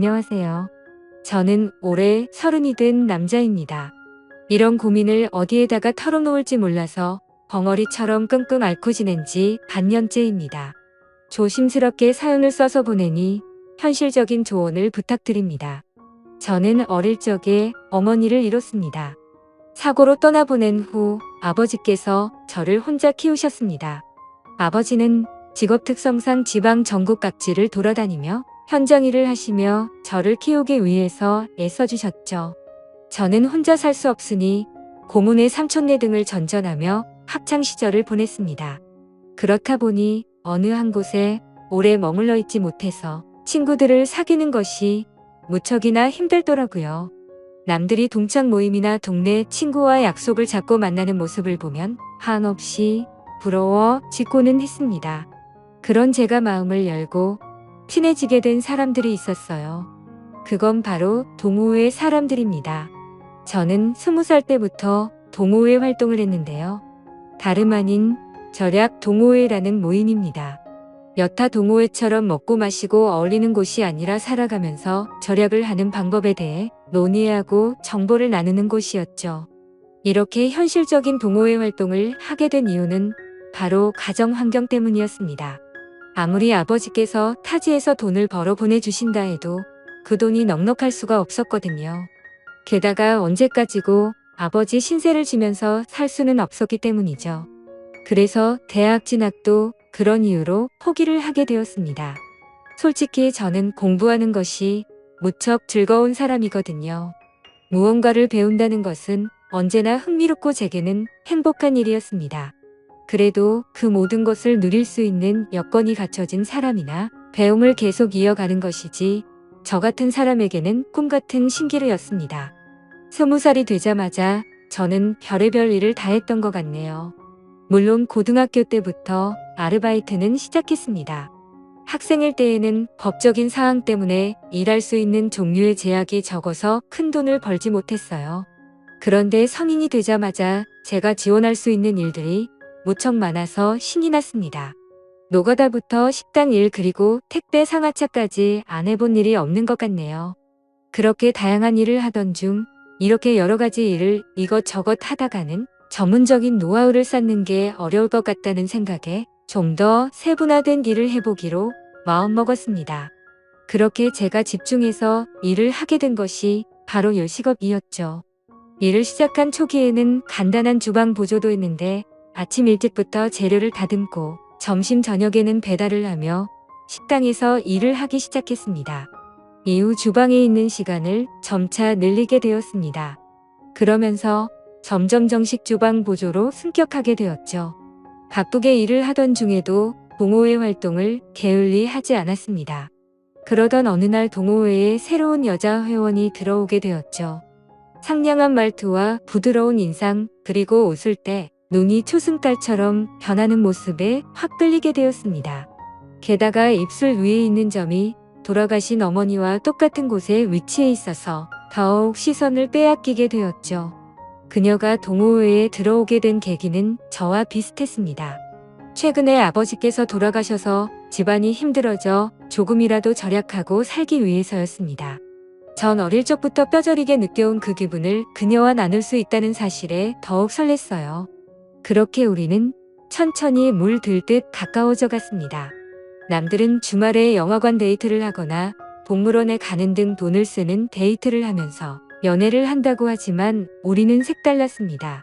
안녕하세요. 저는 올해 30이 된 남자입니다. 이런 고민을 어디에다가 털어놓을지 몰라서 벙어리처럼 끙끙 앓고 지낸 지 반년째입니다. 조심스럽게 사연을 써서 보내니 현실적인 조언을 부탁드립니다. 저는 어릴 적에 어머니를 잃었습니다. 사고로 떠나보낸 후 아버지께서 저를 혼자 키우셨습니다. 아버지는 직업 특성상 지방 전국 각지를 돌아다니며 현장 일을 하시며 저를 키우기 위해서 애써주셨죠. 저는 혼자 살 수 없으니 고모네 삼촌네 등을 전전하며 학창시절을 보냈습니다. 그렇다 보니 어느 한 곳에 오래 머물러 있지 못해서 친구들을 사귀는 것이 무척이나 힘들더라고요. 남들이 동창 모임이나 동네 친구와 약속을 잡고 만나는 모습을 보면 한없이 부러워지고는 했습니다. 그런 제가 마음을 열고 친해지게 된 사람들이 있었어요. 그건 바로 동호회 사람들입니다. 저는 20살 때부터 동호회 활동을 했는데요. 다름 아닌 절약 동호회라는 모임입니다. 여타 동호회처럼 먹고 마시고 어울리는 곳이 아니라 살아가면서 절약을 하는 방법에 대해 논의하고 정보를 나누는 곳이었죠. 이렇게 현실적인 동호회 활동을 하게 된 이유는 바로 가정 환경 때문이었습니다. 아무리 아버지께서 타지에서 돈을 벌어 보내주신다 해도 그 돈이 넉넉할 수가 없었거든요. 게다가 언제까지고 아버지 신세를 지면서 살 수는 없었기 때문이죠. 그래서 대학 진학도 그런 이유로 포기를 하게 되었습니다. 솔직히 저는 공부하는 것이 무척 즐거운 사람이거든요. 무언가를 배운다는 것은 언제나 흥미롭고 제게는 행복한 일이었습니다. 그래도 그 모든 것을 누릴 수 있는 여건이 갖춰진 사람이나 배움을 계속 이어가는 것이지 저 같은 사람에게는 꿈같은 신기루였습니다. 20살이 되자마자 저는 별의별 일을 다 했던 것 같네요. 물론 고등학교 때부터 아르바이트는 시작했습니다. 학생일 때에는 법적인 사항 때문에 일할 수 있는 종류의 제약이 적어서 큰 돈을 벌지 못했어요. 그런데 성인이 되자마자 제가 지원할 수 있는 일들이 무척 많아서 신이 났습니다. 노가다부터 식당 일 그리고 택배 상하차까지 안 해본 일이 없는 것 같네요. 그렇게 다양한 일을 하던 중 이렇게 여러 가지 일을 이것저것 하다가는 전문적인 노하우를 쌓는 게 어려울 것 같다는 생각에 좀 더 세분화된 일을 해보기로 마음먹었습니다. 그렇게 제가 집중해서 일을 하게 된 것이 바로 요식업이었죠. 일을 시작한 초기에는 간단한 주방 보조도 했는데 아침 일찍부터 재료를 다듬고 점심 저녁에는 배달을 하며 식당에서 일을 하기 시작했습니다. 이후 주방에 있는 시간을 점차 늘리게 되었습니다. 그러면서 점점 정식 주방 보조로 승격하게 되었죠. 바쁘게 일을 하던 중에도 동호회 활동을 게을리 하지 않았습니다. 그러던 어느 날 동호회에 새로운 여자 회원이 들어오게 되었죠. 상냥한 말투와 부드러운 인상 그리고 웃을 때 눈이 초승달처럼 변하는 모습에 확 끌리게 되었습니다. 게다가 입술 위에 있는 점이 돌아가신 어머니와 똑같은 곳에 위치해 있어서 더욱 시선을 빼앗기게 되었죠. 그녀가 동호회에 들어오게 된 계기는 저와 비슷했습니다. 최근에 아버지께서 돌아가셔서 집안이 힘들어져 조금이라도 절약하고 살기 위해서였습니다. 전 어릴 적부터 뼈저리게 느껴온 그 기분을 그녀와 나눌 수 있다는 사실에 더욱 설렜어요. 그렇게 우리는 천천히 물들듯 가까워져 갔습니다. 남들은 주말에 영화관 데이트를 하거나 동물원에 가는 등 돈을 쓰는 데이트를 하면서 연애를 한다고 하지만 우리는 색달랐습니다.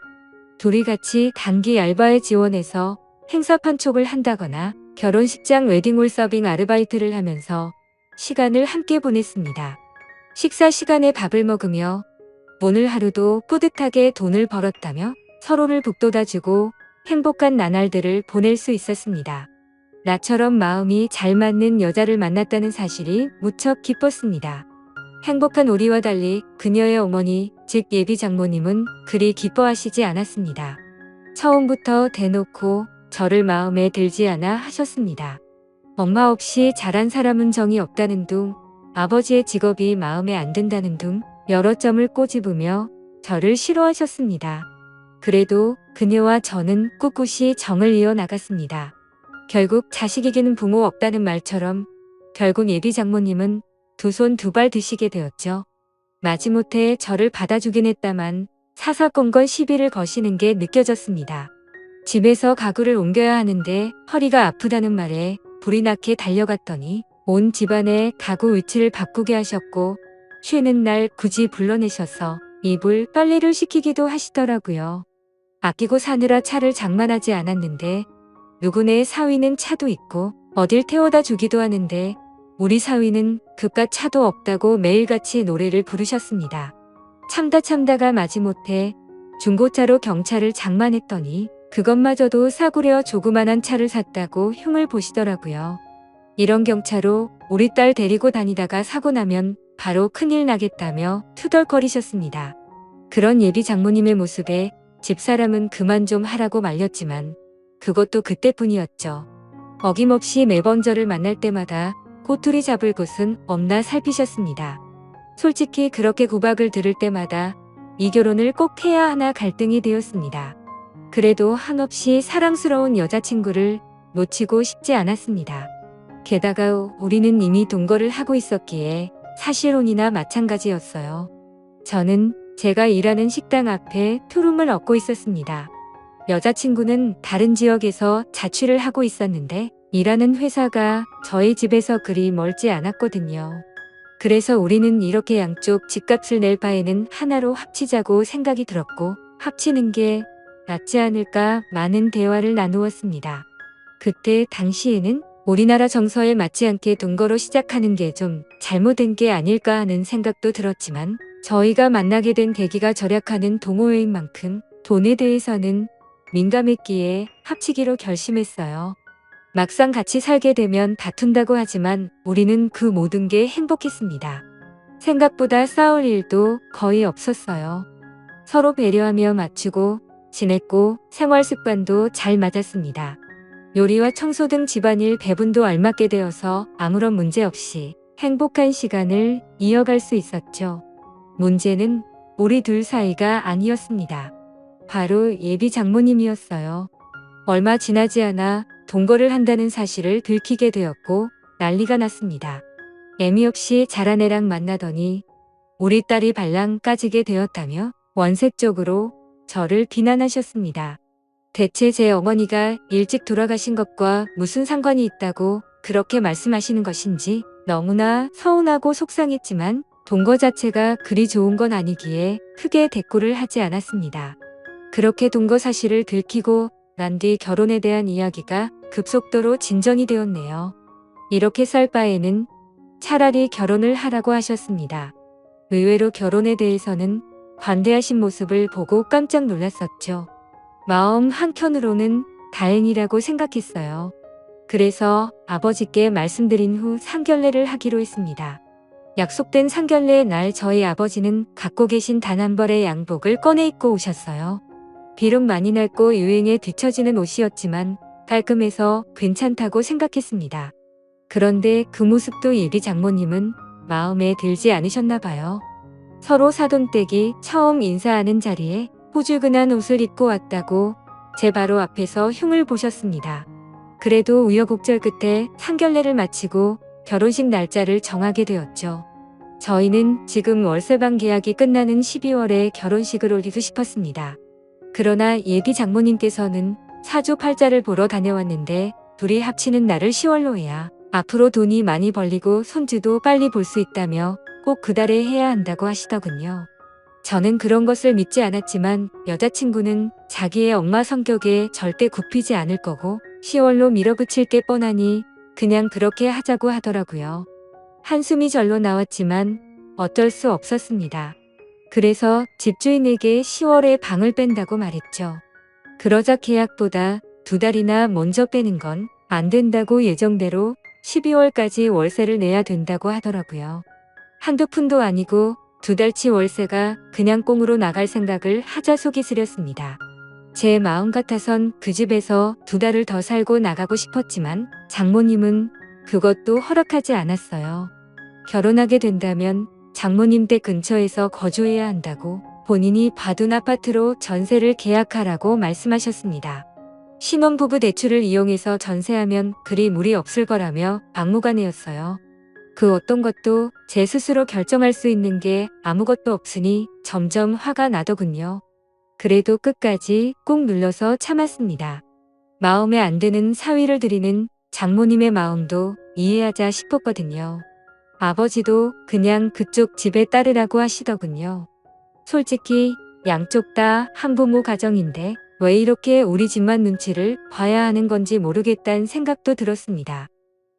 둘이 같이 단기 알바에 지원해서 행사 판촉을 한다거나 결혼식장 웨딩홀 서빙 아르바이트를 하면서 시간을 함께 보냈습니다. 식사 시간에 밥을 먹으며 오늘 하루도 뿌듯하게 돈을 벌었다며 서로를 북돋아주고 행복한 나날들을 보낼 수 있었습니다. 나처럼 마음이 잘 맞는 여자를 만났다는 사실이 무척 기뻤습니다. 행복한 우리와 달리 그녀의 어머니, 즉 예비 장모님은 그리 기뻐하시지 않았습니다. 처음부터 대놓고 저를 마음에 들지 않아 하셨습니다. 엄마 없이 자란 사람은 정이 없다는 둥, 아버지의 직업이 마음에 안 든다는 둥 여러 점을 꼬집으며 저를 싫어하셨습니다. 그래도 그녀와 저는 꿋꿋이 정을 이어나갔습니다. 결국 자식에게는 부모 없다는 말처럼 결국 예비 장모님은 두 손 두 발 드시게 되었죠. 마지못해 저를 받아주긴 했다만 사사건건 시비를 거시는 게 느껴졌습니다. 집에서 가구를 옮겨야 하는데 허리가 아프다는 말에 불이 나게 달려갔더니 온 집안의 가구 위치를 바꾸게 하셨고 쉬는 날 굳이 불러내셔서 이불 빨래를 시키기도 하시더라고요. 아끼고 사느라 차를 장만하지 않았는데 누구네 사위는 차도 있고 어딜 태워다 주기도 하는데 우리 사위는 그깟 차도 없다고 매일같이 노래를 부르셨습니다. 참다가 마지못해 중고차로 경차를 장만했더니 그것마저도 싸구려 조그만한 차를 샀다고 흉을 보시더라고요. 이런 경차로 우리 딸 데리고 다니다가 사고 나면 바로 큰일 나겠다며 투덜거리셨습니다. 그런 예비 장모님의 모습에 집사람은 그만 좀 하라고 말렸지만 그것도 그때뿐이었죠. 어김없이 매번 저를 만날 때마다 꼬투리 잡을 곳은 없나 살피셨습니다. 솔직히 그렇게 구박을 들을 때마다 이 결혼을 꼭 해야 하나 갈등이 되었습니다. 그래도 한없이 사랑스러운 여자친구를 놓치고 싶지 않았습니다. 게다가 우리는 이미 동거를 하고 있었기에 사실혼이나 마찬가지였어요. 저는 제가 일하는 식당 앞에 투룸을 얻고 있었습니다. 여자친구는 다른 지역에서 자취를 하고 있었는데 일하는 회사가 저희 집에서 그리 멀지 않았거든요. 그래서 우리는 이렇게 양쪽 집값을 낼 바에는 하나로 합치자고 생각이 들었고 합치는 게 낫지 않을까 많은 대화를 나누었습니다. 그때 당시에는 우리나라 정서에 맞지 않게 동거로 시작하는 게 좀 잘못된 게 아닐까 하는 생각도 들었지만 저희가 만나게 된 계기가 절약하는 동호회인 만큼 돈에 대해서는 민감했기에 합치기로 결심했어요. 막상 같이 살게 되면 다툰다고 하지만 우리는 그 모든 게 행복했습니다. 생각보다 싸울 일도 거의 없었어요. 서로 배려하며 맞추고 지냈고 생활 습관도 잘 맞았습니다. 요리와 청소 등 집안일 배분도 알맞게 되어서 아무런 문제 없이 행복한 시간을 이어갈 수 있었죠. 문제는 우리 둘 사이가 아니었습니다. 바로 예비 장모님이었어요. 얼마 지나지 않아 동거를 한다는 사실을 들키게 되었고 난리가 났습니다. 애미 없이 자란 애랑 만나더니 우리 딸이 발랑 까지게 되었다며 원색적으로 저를 비난하셨습니다. 대체 제 어머니가 일찍 돌아가신 것과 무슨 상관이 있다고 그렇게 말씀하시는 것인지 너무나 서운하고 속상했지만 동거 자체가 그리 좋은 건 아니기에 크게 대꾸를 하지 않았습니다. 그렇게 동거 사실을 들키고 난 뒤 결혼에 대한 이야기가 급속도로 진전이 되었네요. 이렇게 살 바에는 차라리 결혼을 하라고 하셨습니다. 의외로 결혼에 대해서는 관대하신 모습을 보고 깜짝 놀랐었죠. 마음 한켠으로는 다행이라고 생각했어요. 그래서 아버지께 말씀드린 후 상견례를 하기로 했습니다. 약속된 상견례 날 저희 아버지는 갖고 계신 단 한 벌의 양복을 꺼내 입고 오셨어요. 비록 많이 낡고 유행에 뒤처지는 옷이었지만 깔끔해서 괜찮다고 생각했습니다. 그런데 그 모습도 예비 장모님은 마음에 들지 않으셨나 봐요. 서로 사돈댁이 처음 인사하는 자리에 호줄근한 옷을 입고 왔다고 제 바로 앞에서 흉을 보셨습니다. 그래도 우여곡절 끝에 상견례를 마치고 결혼식 날짜를 정하게 되었죠. 저희는 지금 월세방 계약이 끝나는 12월에 결혼식을 올리고 싶었습니다. 그러나 예비 장모님께서는 사주팔자를 보러 다녀왔는데 둘이 합치는 날을 10월로 해야 앞으로 돈이 많이 벌리고 손주도 빨리 볼 수 있다며 꼭 그달에 해야 한다고 하시더군요. 저는 그런 것을 믿지 않았지만 여자친구는 자기의 엄마 성격에 절대 굽히지 않을 거고 10월로 밀어붙일 게 뻔하니 그냥 그렇게 하자고 하더라고요. 한숨이 절로 나왔지만 어쩔 수 없었습니다. 그래서 집주인에게 10월에 방을 뺀다고 말했죠. 그러자 계약보다 2달이나 먼저 빼는 건 안 된다고 예정대로 12월까지 월세를 내야 된다고 하더라고요. 한두 푼도 아니고 2달치 월세가 그냥 꽁으로 나갈 생각을 하자 속이 쓰렸습니다. 제 마음 같아선 그 집에서 2달을 더 살고 나가고 싶었지만 장모님은 그것도 허락하지 않았어요. 결혼하게 된다면 장모님 댁 근처에서 거주해야 한다고 본인이 봐둔 아파트로 전세를 계약하라고 말씀하셨습니다. 신혼부부 대출을 이용해서 전세하면 그리 무리 없을 거라며 막무가내였어요. 그 어떤 것도 제 스스로 결정할 수 있는 게 아무것도 없으니 점점 화가 나더군요. 그래도 끝까지 꾹 눌러서 참았습니다. 마음에 안 드는 사위를 드리는 장모님의 마음도 이해하자 싶었거든요. 아버지도 그냥 그쪽 집에 따르라고 하시더군요. 솔직히 양쪽 다 한부모 가정인데 왜 이렇게 우리 집만 눈치를 봐야 하는 건지 모르겠다는 생각도 들었습니다.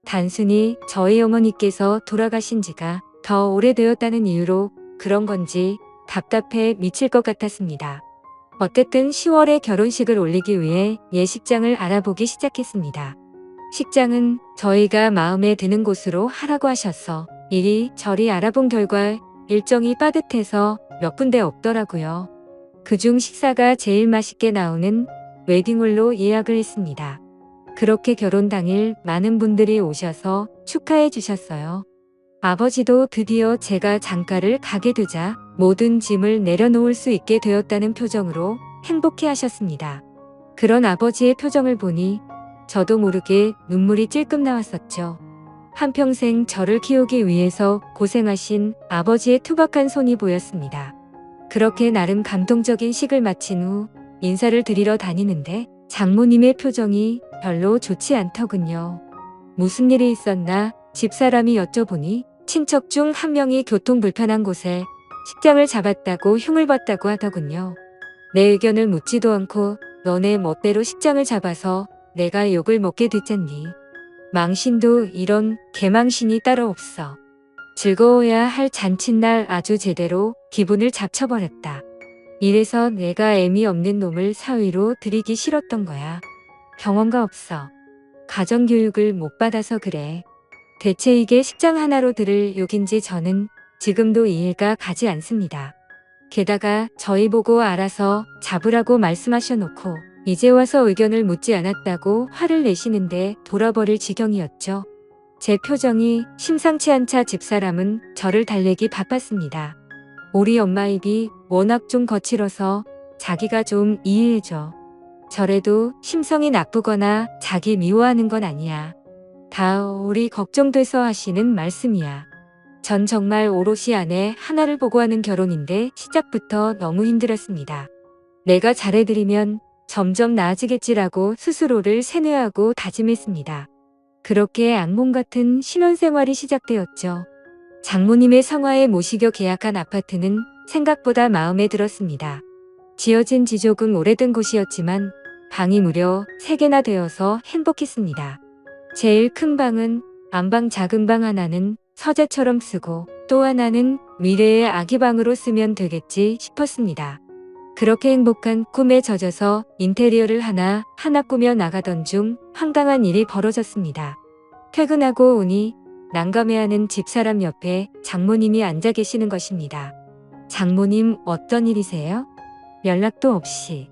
단순히 저희 어머니께서 돌아가신 지가 더 오래되었다는 이유로 그런 건지 답답해 미칠 것 같았습니다. 어쨌든 10월에 결혼식을 올리기 위해 예식장을 알아보기 시작했습니다. 식장은 저희가 마음에 드는 곳으로 하라고 하셔서 이리저리 알아본 결과 일정이 빠듯해서 몇 군데 없더라고요. 그중 식사가 제일 맛있게 나오는 웨딩홀로 예약을 했습니다. 그렇게 결혼 당일 많은 분들이 오셔서 축하해 주셨어요. 아버지도 드디어 제가 장가를 가게 되자 모든 짐을 내려놓을 수 있게 되었다는 표정으로 행복해 하셨습니다. 그런 아버지의 표정을 보니 저도 모르게 눈물이 찔끔 나왔었죠. 한평생 저를 키우기 위해서 고생하신 아버지의 투박한 손이 보였습니다. 그렇게 나름 감동적인 식을 마친 후 인사를 드리러 다니는데 장모님의 표정이 별로 좋지 않더군요. 무슨 일이 있었나 집사람이 여쭤보니 친척 중 한 명이 교통 불편한 곳에 식장을 잡았다고 흉을 봤다고 하더군요. 내 의견을 묻지도 않고 너네 멋대로 식장을 잡아서 내가 욕을 먹게 됐잖니. 망신도 이런 개망신이 따로 없어. 즐거워야 할 잔칫날 아주 제대로 기분을 잡쳐버렸다. 이래서 내가 애미 없는 놈을 사위로 들이기 싫었던 거야. 경험가 없어. 가정교육을 못 받아서 그래. 대체 이게 식장 하나로 들을 욕인지 저는 지금도 이해가 가지 않습니다. 게다가 저희 보고 알아서 잡으라고 말씀하셔놓고 이제 와서 의견을 묻지 않았다고 화를 내시는데 돌아버릴 지경이었죠. 제 표정이 심상치 않자 집사람은 저를 달래기 바빴습니다. 우리 엄마 입이 워낙 좀 거칠어서 자기가 좀 이해해줘. 저래도 심성이 나쁘거나 자기 미워하는 건 아니야. 다 우리 걱정돼서 하시는 말씀이야. 전 정말 오롯이 아내 하나를 보고 하는 결혼인데 시작부터 너무 힘들었습니다. 내가 잘해드리면 점점 나아지겠지라고 스스로를 세뇌하고 다짐했습니다. 그렇게 악몽 같은 신혼생활이 시작되었죠. 장모님의 성화에 모시겨 계약한 아파트는 생각보다 마음에 들었습니다. 지어진 지 조금 오래된 곳이었지만 방이 무려 3개나 되어서 행복했습니다. 제일 큰 방은 안방, 작은 방 하나는 서재처럼 쓰고 또 하나는 미래의 아기 방으로 쓰면 되겠지 싶었습니다. 그렇게 행복한 꿈에 젖어서 인테리어를 하나하나 꾸며 나가던 중 황당한 일이 벌어졌습니다. 퇴근하고 오니 난감해하는 집사람 옆에 장모님이 앉아 계시는 것입니다. 장모님, 어떤 일이세요? 연락도 없이.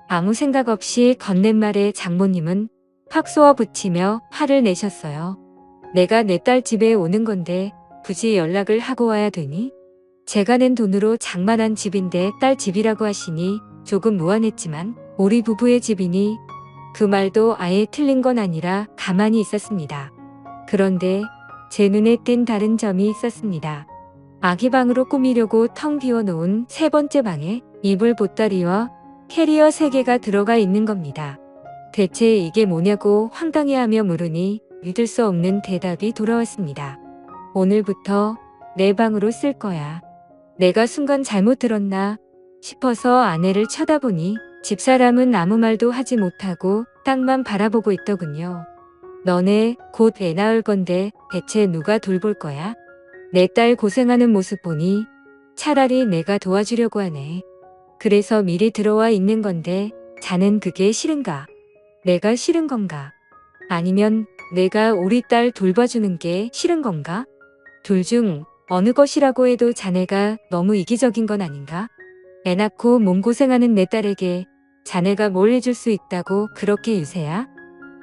아무 생각 없이 건넨 말에 장모님은 확 쏘아붙이며 화를 내셨어요. 내가 내 딸 집에 오는 건데 굳이 연락을 하고 와야 되니? 제가 낸 돈으로 장만한 집인데 딸 집이라고 하시니 조금 무안했지만 우리 부부의 집이니 그 말도 아예 틀린 건 아니라 가만히 있었습니다. 그런데 제 눈에 띈 다른 점이 있었습니다. 아기 방으로 꾸미려고 텅 비워놓은 3번째 방에 이불 보따리와 캐리어 3개가 들어가 있는 겁니다. 대체 이게 뭐냐고 황당해하며 물으니 믿을 수 없는 대답이 돌아왔습니다. 오늘부터 내 방으로 쓸 거야. 내가 순간 잘못 들었나 싶어서 아내를 쳐다보니 집사람은 아무 말도 하지 못하고 땅만 바라보고 있더군요. 너네 곧 애 낳을 건데 대체 누가 돌볼 거야? 내 딸 고생하는 모습 보니 차라리 내가 도와주려고 하네. 그래서 미리 들어와 있는 건데 자넨 그게 싫은가? 내가 싫은 건가? 아니면 내가 우리 딸 돌봐주는 게 싫은 건가? 둘 중 어느 것이라고 해도 자네가 너무 이기적인 건 아닌가? 애 낳고 몸고생하는 내 딸에게 자네가 뭘 해줄 수 있다고 그렇게 유세야?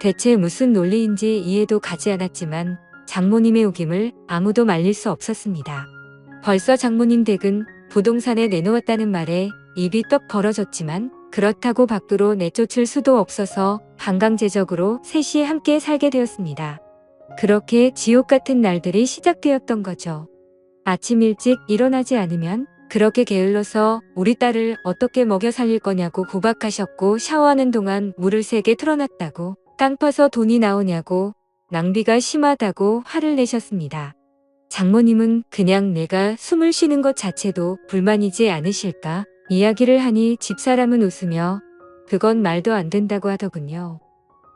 대체 무슨 논리인지 이해도 가지 않았지만 장모님의 우김을 아무도 말릴 수 없었습니다. 벌써 장모님 댁은 부동산에 내놓았다는 말에 입이 떡 벌어졌지만 그렇다고 밖으로 내쫓을 수도 없어서 반강제적으로 셋이 함께 살게 되었습니다. 그렇게 지옥 같은 날들이 시작되었던 거죠. 아침 일찍 일어나지 않으면 그렇게 게을러서 우리 딸을 어떻게 먹여 살릴 거냐고 구박하셨고, 샤워하는 동안 물을 세게 틀어놨다고, 땅 파서 돈이 나오냐고 낭비가 심하다고 화를 내셨습니다. 장모님은 그냥 내가 숨을 쉬는 것 자체도 불만이지 않으실까 이야기를 하니 집사람은 웃으며 그건 말도 안 된다고 하더군요.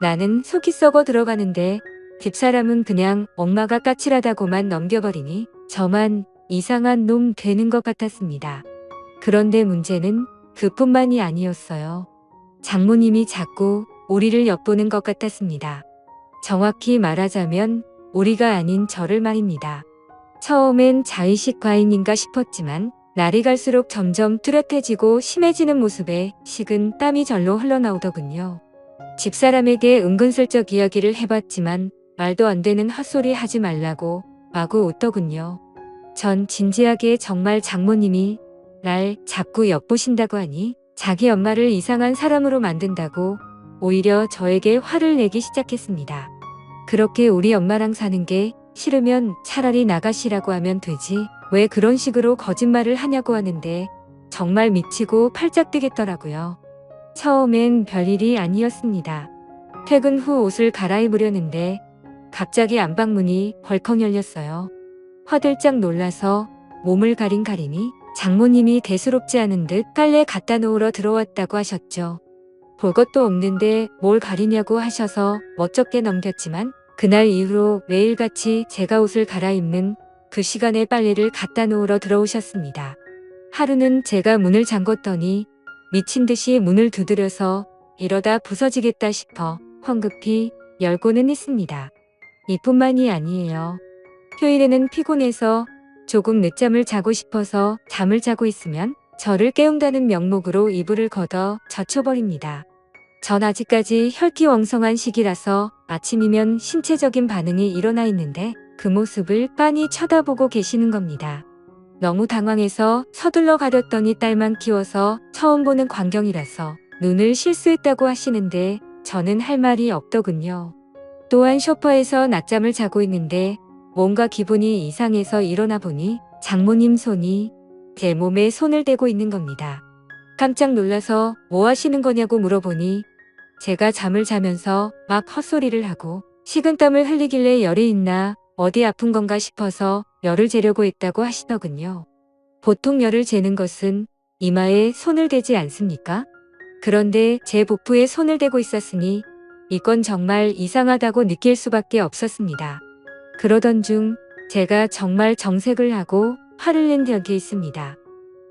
나는 속이 썩어 들어가는데 집사람은 그냥 엄마가 까칠하다고만 넘겨버리니 저만 이상한 놈 되는 것 같았습니다. 그런데 문제는 그뿐만이 아니었어요. 장모님이 자꾸 우리를 엿보는 것 같았습니다. 정확히 말하자면 우리가 아닌 저를 말입니다. 처음엔 자의식 과잉인가 싶었지만 날이 갈수록 점점 뚜렷해지고 심해지는 모습에 식은 땀이 절로 흘러나오더군요. 집사람에게 은근슬쩍 이야기를 해봤지만 말도 안 되는 헛소리 하지 말라고 마구 웃더군요. 전 진지하게 정말 장모님이 날 자꾸 엿보신다고 하니 자기 엄마를 이상한 사람으로 만든다고 오히려 저에게 화를 내기 시작했습니다. 그렇게 우리 엄마랑 사는 게 싫으면 차라리 나가시라고 하면 되지 왜 그런 식으로 거짓말을 하냐고 하는데 정말 미치고 팔짝 뛰겠더라고요. 처음엔 별일이 아니었습니다. 퇴근 후 옷을 갈아입으려는데 갑자기 안방문이 벌컥 열렸어요. 화들짝 놀라서 몸을 가리니 장모님이 대수롭지 않은 듯 빨래 갖다 놓으러 들어왔다고 하셨죠. 볼 것도 없는데 뭘 가리냐고 하셔서 멋쩍게 넘겼지만 그날 이후로 매일같이 제가 옷을 갈아입는 그 시간에 빨래를 갖다 놓으러 들어오셨습니다. 하루는 제가 문을 잠궜더니 미친 듯이 문을 두드려서 이러다 부서지겠다 싶어 황급히 열고는 했습니다. 이뿐만이 아니에요. 휴일에는 피곤해서 조금 늦잠을 자고 싶어서 잠을 자고 있으면 저를 깨운다는 명목으로 이불을 걷어 젖혀버립니다. 전 아직까지 혈기왕성한 시기라서 아침이면 신체적인 반응이 일어나 있는데 그 모습을 빤히 쳐다보고 계시는 겁니다. 너무 당황해서 서둘러 가렸더니 딸만 키워서 처음 보는 광경이라서 눈을 실수했다고 하시는데 저는 할 말이 없더군요. 또한 소파에서 낮잠을 자고 있는데 뭔가 기분이 이상해서 일어나 보니 장모님 손이 제 몸에 손을 대고 있는 겁니다. 깜짝 놀라서 뭐 하시는 거냐고 물어보니 제가 잠을 자면서 막 헛소리를 하고 식은땀을 흘리길래 열이 있나 어디 아픈 건가 싶어서 열을 재려고 했다고 하시더군요. 보통 열을 재는 것은 이마에 손을 대지 않습니까? 그런데 제 복부에 손을 대고 있었으니 이건 정말 이상하다고 느낄 수밖에 없었습니다. 그러던 중 제가 정말 정색을 하고 화를 낸 적이 있습니다.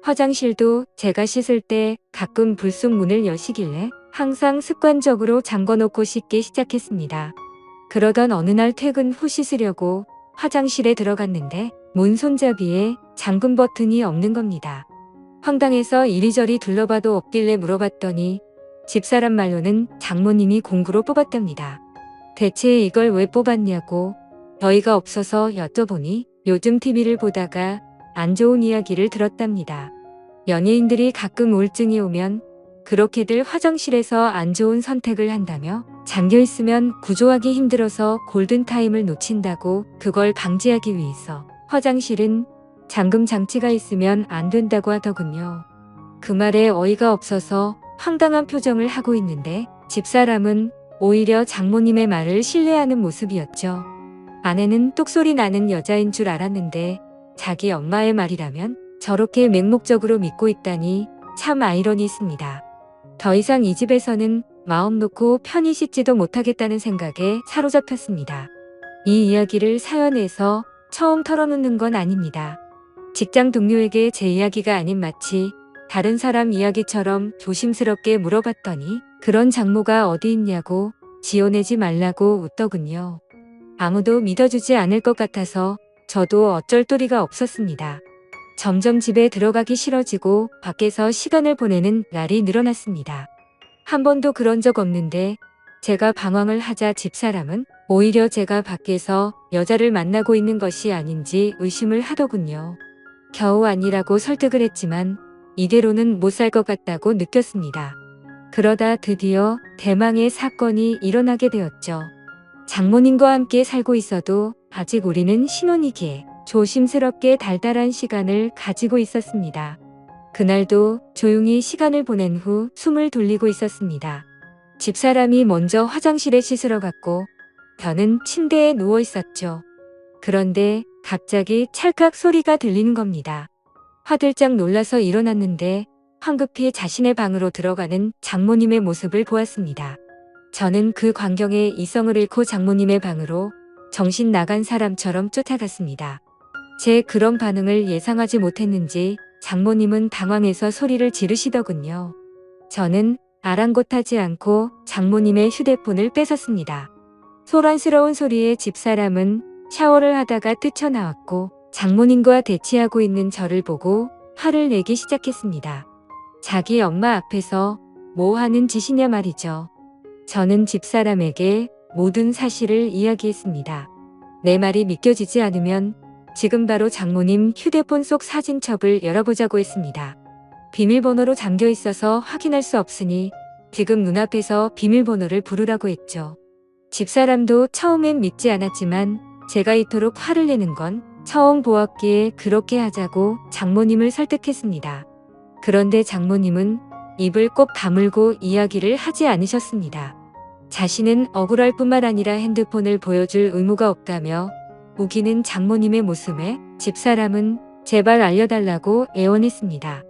화장실도 제가 씻을 때 가끔 불쑥 문을 여시길래 항상 습관적으로 잠궈놓고 씻기 시작했습니다. 그러던 어느 날 퇴근 후 씻으려고 화장실에 들어갔는데 문 손잡이에 잠금 버튼이 없는 겁니다. 황당해서 이리저리 둘러봐도 없길래 물어봤더니 집사람 말로는 장모님이 공구로 뽑았답니다. 대체 이걸 왜 뽑았냐고 어이가 없어서 여쭤보니 요즘 TV를 보다가 안 좋은 이야기를 들었답니다. 연예인들이 가끔 우울증이 오면 그렇게들 화장실에서 안 좋은 선택을 한다며 잠겨있으면 구조하기 힘들어서 골든타임을 놓친다고 그걸 방지하기 위해서 화장실은 잠금 장치가 있으면 안 된다고 하더군요. 그 말에 어이가 없어서 황당한 표정을 하고 있는데 집사람은 오히려 장모님의 말을 신뢰하는 모습이었죠. 아내는 똑소리 나는 여자인 줄 알았는데 자기 엄마의 말이라면 저렇게 맹목적으로 믿고 있다니 참 아이러니했습니다. 더 이상 이 집에서는 마음 놓고 편히 씻지도 못하겠다는 생각에 사로잡혔습니다. 이 이야기를 사연에서 처음 털어놓는 건 아닙니다. 직장 동료에게 제 이야기가 아닌 마치 다른 사람 이야기처럼 조심스럽게 물어봤더니 그런 장모가 어디 있냐고 지어내지 말라고 웃더군요. 아무도 믿어주지 않을 것 같아서 저도 어쩔 도리가 없었습니다. 점점 집에 들어가기 싫어지고 밖에서 시간을 보내는 날이 늘어났습니다. 한 번도 그런 적 없는데 제가 방황을 하자 집사람은 오히려 제가 밖에서 여자를 만나고 있는 것이 아닌지 의심을 하더군요. 겨우 아니라고 설득을 했지만 이대로는 못 살 것 같다고 느꼈습니다. 그러다 드디어 대망의 사건이 일어나게 되었죠. 장모님과 함께 살고 있어도 아직 우리는 신혼이기에 조심스럽게 달달한 시간을 가지고 있었습니다. 그날도 조용히 시간을 보낸 후 숨을 돌리고 있었습니다. 집사람이 먼저 화장실에 씻으러 갔고 저는 침대에 누워 있었죠. 그런데 갑자기 찰칵 소리가 들리는 겁니다. 화들짝 놀라서 일어났는데 황급히 자신의 방으로 들어가는 장모님의 모습을 보았습니다. 저는 그 광경에 이성을 잃고 장모님의 방으로 정신 나간 사람처럼 쫓아갔습니다. 제 그런 반응을 예상하지 못했는지 장모님은 당황해서 소리를 지르시더군요. 저는 아랑곳하지 않고 장모님의 휴대폰을 뺏었습니다. 소란스러운 소리에 집사람은 샤워를 하다가 뛰쳐나왔고 장모님과 대치하고 있는 저를 보고 화를 내기 시작했습니다. 자기 엄마 앞에서 뭐 하는 짓이냐 말이죠. 저는 집사람에게 모든 사실을 이야기했습니다. 내 말이 믿겨지지 않으면 지금 바로 장모님 휴대폰 속 사진첩을 열어보자고 했습니다. 비밀번호로 잠겨 있어서 확인할 수 없으니 지금 눈앞에서 비밀번호를 부르라고 했죠. 집사람도 처음엔 믿지 않았지만 제가 이토록 화를 내는 건 처음 보았기에 그렇게 하자고 장모님을 설득했습니다. 그런데 장모님은 입을 꼭 다물고 이야기를 하지 않으셨습니다. 자신은 억울할 뿐만 아니라 핸드폰을 보여줄 의무가 없다며 우기는 장모님의 모습에 집사람은 제발 알려달라고 애원했습니다.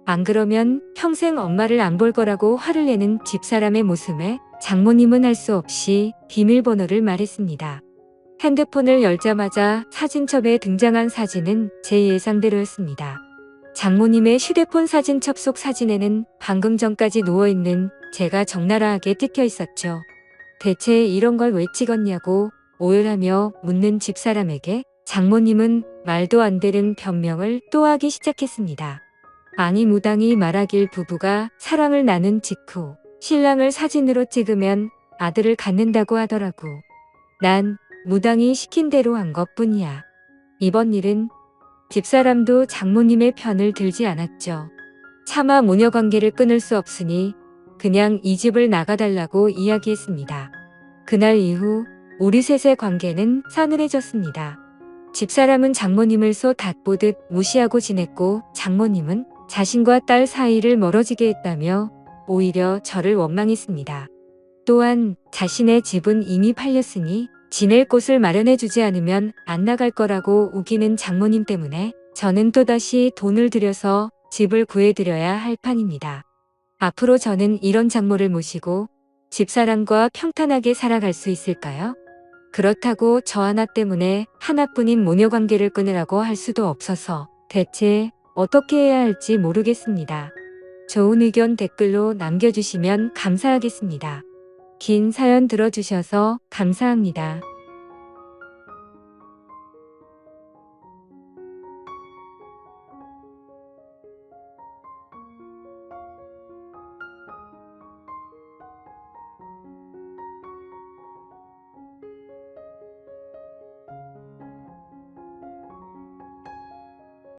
안 그러면 평생 엄마를 안 볼 거라고 화를 내는 집사람의 모습에 장모님은 할 수 없이 비밀번호를 말했습니다. 핸드폰을 열자마자 사진첩에 등장한 사진은 제 예상대로였습니다. 장모님의 휴대폰 사진첩 속 사진에는 방금 전까지 누워있는 제가 적나라하게 찍혀 있었죠. 대체 이런 걸 왜 찍었냐고 오열하며 묻는 집사람에게 장모님은 말도 안 되는 변명을 또 하기 시작했습니다. 아니 무당이 말하길 부부가 사랑을 나눈 직후 신랑을 사진으로 찍으면 아들을 갖는다고 하더라고. 난 무당이 시킨 대로 한 것뿐이야. 이번 일은 집사람도 장모님의 편을 들지 않았죠. 차마 모녀 관계를 끊을 수 없으니 그냥 이 집을 나가달라고 이야기했습니다. 그날 이후 우리 셋의 관계는 싸늘해졌습니다. 집사람은 장모님을 소 닷보듯 무시하고 지냈고 장모님은 자신과 딸 사이를 멀어지게 했다며 오히려 저를 원망했습니다. 또한 자신의 집은 이미 팔렸으니 지낼 곳을 마련해주지 않으면 안 나갈 거라고 우기는 장모님 때문에 저는 또다시 돈을 들여서 집을 구해드려야 할 판입니다. 앞으로 저는 이런 장모를 모시고 집사람과 평탄하게 살아갈 수 있을까요? 그렇다고 저 하나 때문에 하나뿐인 모녀 관계를 끊으라고 할 수도 없어서 대체 어떻게 해야 할지 모르겠습니다. 좋은 의견 댓글로 남겨주시면 감사하겠습니다. 긴 사연 들어주셔서 감사합니다.